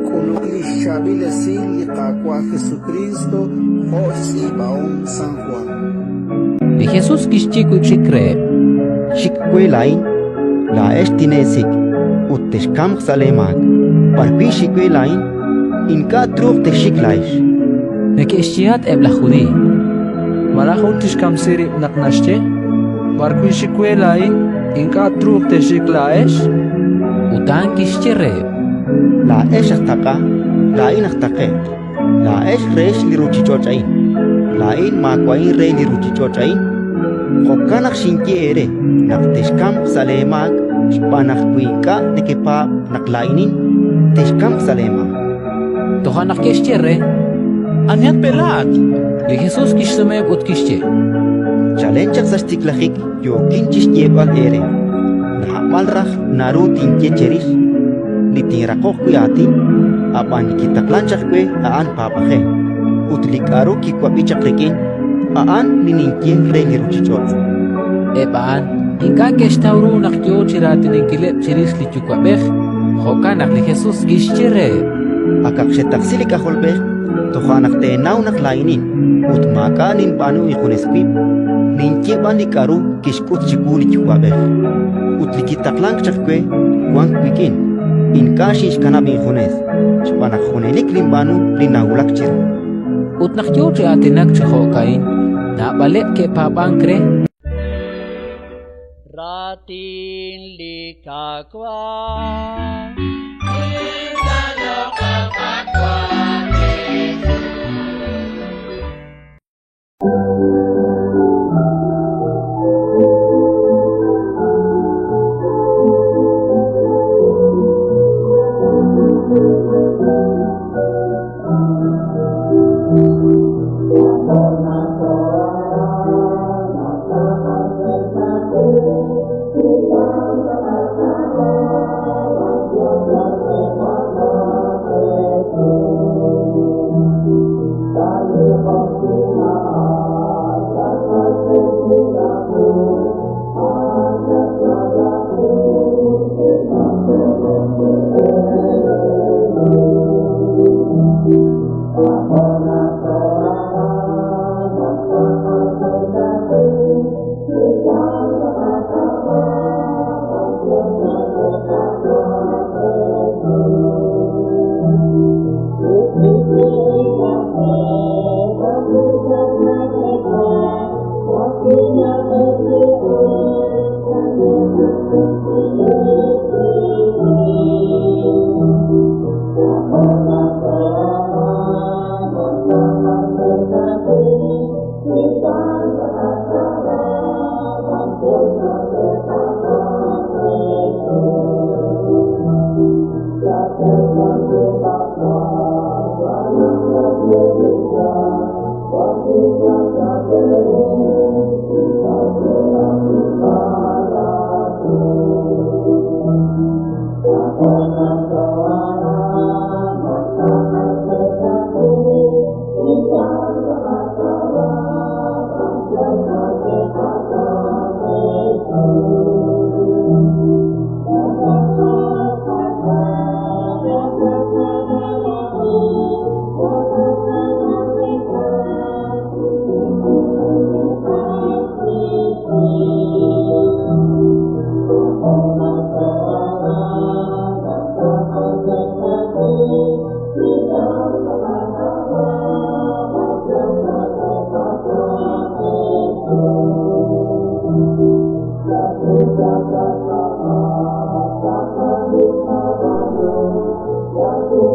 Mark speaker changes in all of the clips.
Speaker 1: Kulukli Shabile Sili Kakwa Jesucristo, Osi Baon San Juan.
Speaker 2: Y Jesús kishchiku chikre.
Speaker 3: Shikkwelain, la estinesik, uteshkam salemak, parpi shikwelain, inka truk te shiklaish.
Speaker 2: Nekishchiat ebla judí.
Speaker 4: Malachutish kamsiri naknashche, barkuishikuelain, inka truk te shiklaesh,
Speaker 2: Utan kishchire.
Speaker 3: La eshtaka, la inachtake, la resh liruchichochain, la in makwain re liruchichochain, hokanak shinki ere, nakteshkam salemak, spanak kuinka nekepa naklainin, teshkam salemak.
Speaker 2: Tohanak kishchire.
Speaker 4: anyat pelat.
Speaker 2: Y Jesús kishsumeb ut kishche.
Speaker 3: Chalenchak sastiklahik, yokin chishyebal ere. Nahamalrach narutin kecherish, litinrakok kuyati, apan kitaklanchak kwe aan papaje. Utlikaru kikwapichakrikin, aan nininkie re niruchichot.
Speaker 2: Epan, inka keshtauru nakyo chiratin inkilep chiris lichukwabej. Hokanak li Jesús kishchire.
Speaker 3: Akakshetaksilik aholbej, tohanak tenaw naklainin, utmakanin panu ikuneskip, ninkie bandikaru kishkut chikuli chukwabej. Utlikitaklang chakwe, kuang kwikin, inkashish kanabin hunes, chpanak hunelik limbanu linahulak chiru.
Speaker 2: Ut nakyo chiratinak chihokain. Na balep ke papankre.
Speaker 5: Ratin likakwa
Speaker 6: Thank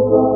Speaker 6: you.